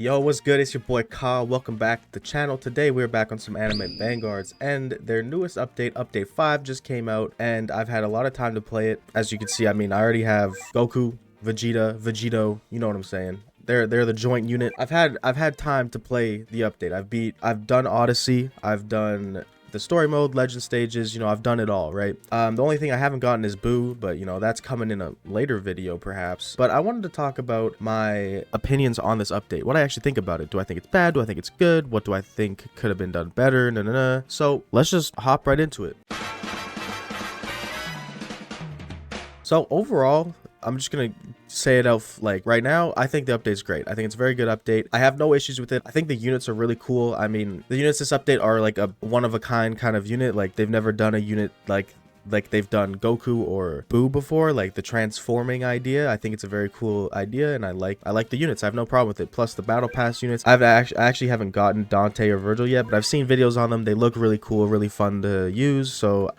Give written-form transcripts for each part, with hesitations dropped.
Yo, what's good? It's your boy Kyle. Welcome back to the channel. Today we're back on some anime Vanguards, and their newest update, update 5, just came out, and I've had a lot of time to play it. As you can see, I already have Goku, Vegeta, Vegito, you know what I'm saying. They're the joint unit. I've had time to play the update. I've done Odyssey, I've done the story mode, legend stages, I've done it all, right? The only thing I haven't gotten is Boo, but that's coming in a later video perhaps. But I wanted to talk about my opinions on this update, what I actually think about it. Do I think it's bad? Do I think it's good? What do I think could have been done better? So let's just hop right into it. So overall, I'm just gonna say it out like right now. I think the update's great. I think it's a very good update. I have no issues with it. I think the units are really cool. I mean, the units this update are like a one-of-a-kind kind of unit. Like they've never done a unit like they've done Goku or Boo before, like the transforming idea. I think it's a very cool idea, and I like the units. I have no problem with it. Plus the battle pass units. I actually haven't gotten Dante or Virgil yet, but I've seen videos on them. They look really cool, really fun to use. So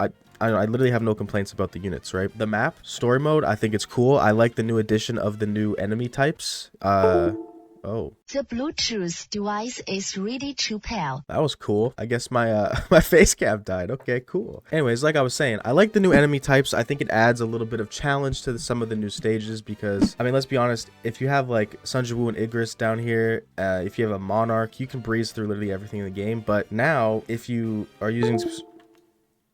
I literally have no complaints about the units, right? The map, story mode, I think it's cool. I like the new addition of the new enemy types. Oh. The Bluetooth device is ready to pair. That was cool. I guess my my face cam died. Okay, cool. Anyways, like I was saying, I like the new enemy types. I think it adds a little bit of challenge to some of the new stages because, I mean, let's be honest, if you have like Sunjawu and Igris down here, if you have a Monarch, you can breeze through literally everything in the game. But now, if you are using...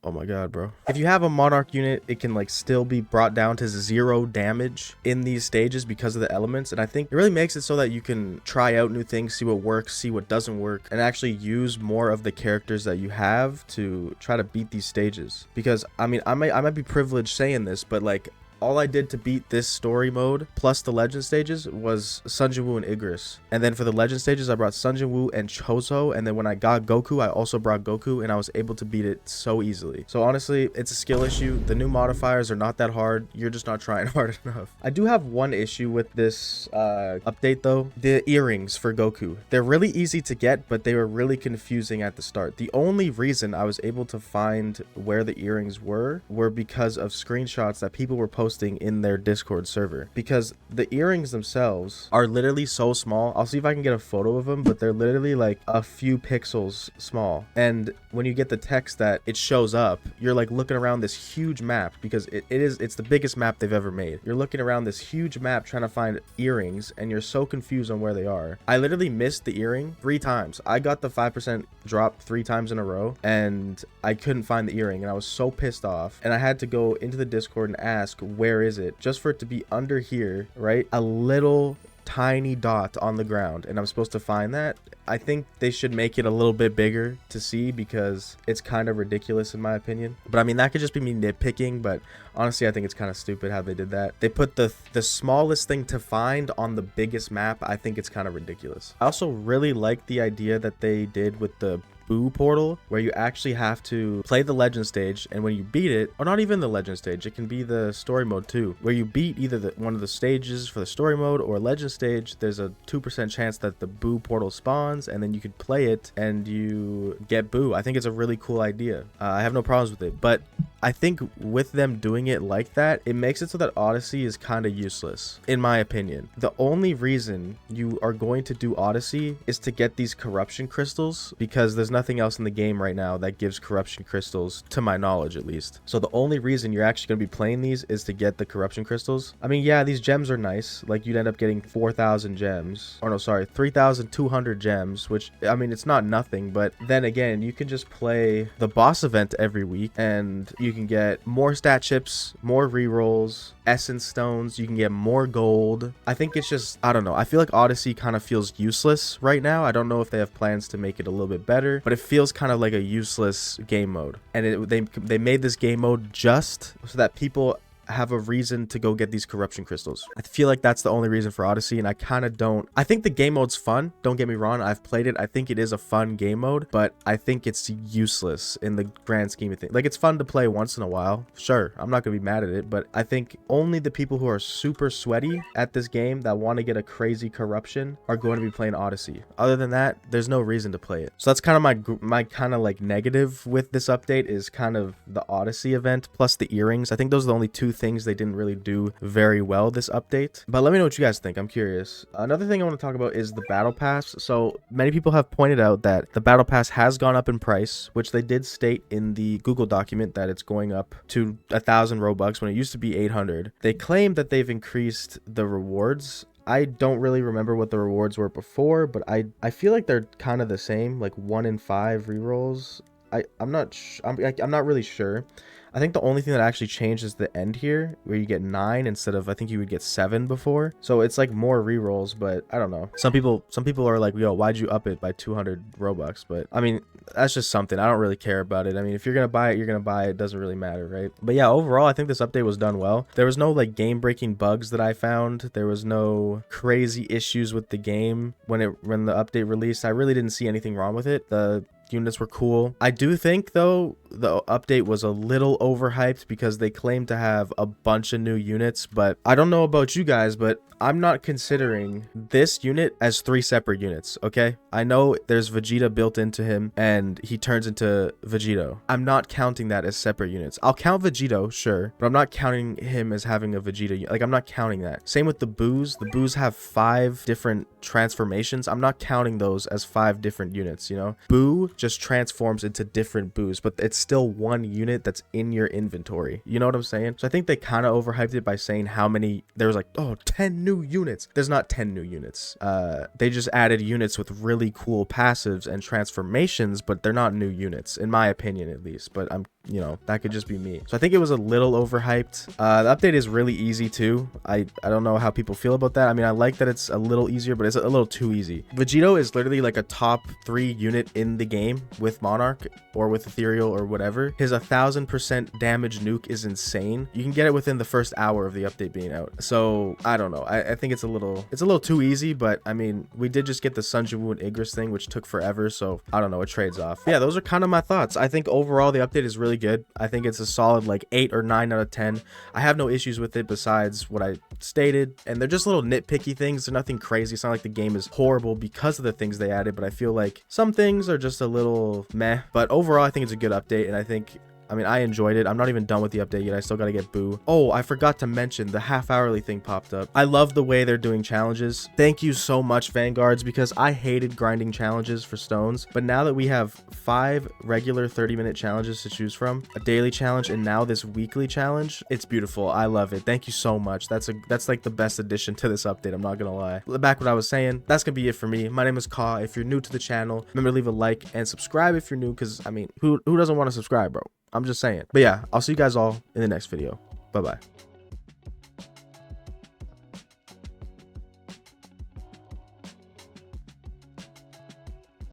Oh my god, bro. If you have a Monarch unit, it can like still be brought down to 0 damage in these stages because of the elements. And I think it really makes it so that you can try out new things, see what works, see what doesn't work, and actually use more of the characters that you have to try to beat these stages. Because I mean, I might be privileged saying this, but like all I did to beat this story mode plus the legend stages was Sunjawu and Igris. And then for the legend stages, I brought Sunjawu and Chozo. And then when I got Goku, I also brought Goku, and I was able to beat it so easily. So honestly, it's a skill issue. The new modifiers are not that hard. You're just not trying hard enough. I do have one issue with this update though. The earrings for Goku. They're really easy to get, but they were really confusing at the start. The only reason I was able to find where the earrings were because of screenshots that people were posting in their Discord server, because the earrings themselves are literally so small. I'll see if I can get a photo of them, but they're literally like a few pixels small. And when you get the text that it shows up, you're like looking around this huge map, because it's the biggest map they've ever made. You're looking around this huge map trying to find earrings, and you're so confused on where they are. I literally missed the earring 3 times. I got the 5% drop 3 times in a row, and I couldn't find the earring, and I was so pissed off. And I had to go into the Discord and ask, where is it? Just for it to be under here, right? A little tiny dot on the ground, and I'm supposed to find that. I think they should make it a little bit bigger to see, because it's kind of ridiculous in my opinion. But I mean, that could just be me nitpicking, but honestly, I think it's kind of stupid how they did that. They put the smallest thing to find on the biggest map. I think it's kind of ridiculous. I also really like the idea that they did with the Boo portal, where you actually have to play the legend stage, and when you beat it, or not even the legend stage, it can be the story mode too, where you beat either one of the stages for the story mode or legend stage, there's a 2% chance that the Boo portal spawns, and then you could play it and you get Boo. I think it's a really cool idea. I have no problems with it, but I think with them doing it like that, it makes it so that Odyssey is kind of useless, in my opinion. The only reason you are going to do Odyssey is to get these corruption crystals, because there's nothing else in the game right now that gives corruption crystals, to my knowledge at least. So the only reason you're actually going to be playing these is to get the corruption crystals. I mean, yeah, these gems are nice. Like, you'd end up getting 4,000 gems. Or no, sorry, 3,200 gems, which, I mean, it's not nothing. But then again, you can just play the boss event every week, and you can get more stat chips, more rerolls, essence stones, you can get more gold. I think it's just, I don't know, I feel like Odyssey kind of feels useless right now. I don't know if they have plans to make it a little bit better, but it feels kind of like a useless game mode. And they made this game mode just so that people have a reason to go get these corruption crystals. I feel like that's the only reason for Odyssey, and I kind of don't. I think the game mode's fun, don't get me wrong. I've played it. I think it is a fun game mode, but I think it's useless in the grand scheme of things. Like, it's fun to play once in a while, sure, I'm not gonna be mad at it, but I think only the people who are super sweaty at this game that want to get a crazy corruption are going to be playing Odyssey. Other than that, there's no reason to play it. So that's kind of my kind of like negative with this update, is kind of the Odyssey event plus the earrings. I think those are the only two things they didn't really do very well this update. But let me know what you guys think. I'm curious. Another thing I want to talk about is the battle pass. So many people have pointed out that the battle pass has gone up in price, which they did state in the Google document that it's going up to 1,000 Robux when it used to be 800. They claim that they've increased the rewards. I don't really remember what the rewards were before, but I feel like they're kind of the same, like 1 in 5 rerolls. I'm not really sure. I think the only thing that actually changed is the end here, where you get 9 instead of, I think you would get 7 before. So it's like more rerolls, but I don't know. Some people are like, yo, why'd you up it by 200 Robux? But I mean, that's just something. I don't really care about it. I mean, if you're gonna buy it, you're gonna buy it. It doesn't really matter, right? But yeah, overall, I think this update was done well. There was no like game-breaking bugs that I found. There was no crazy issues with the game when the update released. I really didn't see anything wrong with it. The units were cool. I do think though the update was a little overhyped because they claimed to have a bunch of new units, but I don't know about you guys, but I'm not considering this unit as 3 separate units, okay? I know there's Vegeta built into him and he turns into Vegito. I'm not counting that as separate units. I'll count Vegito, sure, but I'm not counting him as having a Vegeta unit. Like, I'm not counting that. Same with the Boos. The Boos have 5 different transformations. I'm not counting those as 5 different units, you know? Boo just transforms into different Boos, but it's still one unit that's in your inventory. You know what I'm saying? So I think they kind of overhyped it by saying how many, there was like, oh, 10 new units. There's not 10 new units. They just added units with really cool passives and transformations, but they're not new units, in my opinion at least. But you know, that could just be me. So I think it was a little overhyped. The update is really easy too. I don't know how people feel about that. I mean, I like that it's a little easier, but it's a little too easy. Vegito is literally like a top 3 unit in the game with Monarch or with Ethereal or whatever. His 1000% damage nuke is insane. You can get it within the first hour of the update being out. So I don't know. I think it's a little too easy, but I mean, we did just get the Sunjiwoo and Igris thing, which took forever. So I don't know. It trades off. Yeah, those are kind of my thoughts. I think overall the update is really good. I think it's a solid like 8 or 9 out of 10. I have no issues with it besides what I stated, and they're just little nitpicky things. They're nothing crazy. It's not like the game is horrible because of the things they added, but I feel like some things are just a little meh. But overall, I think it's a good update, and I mean, I enjoyed it. I'm not even done with the update yet. I still got to get Boo. Oh, I forgot to mention the half-hourly thing popped up. I love the way they're doing challenges. Thank you so much, Vanguards, because I hated grinding challenges for stones. But now that we have 5 regular 30-minute challenges to choose from, a daily challenge, and now this weekly challenge, it's beautiful. I love it. Thank you so much. That's like the best addition to this update. I'm not gonna lie. Back what I was saying, that's gonna be it for me. My name is Ka. If you're new to the channel, remember to leave a like and subscribe if you're new, because I mean, who doesn't want to subscribe, bro? I'm just saying. But yeah, I'll see you guys all in the next video. Bye-bye.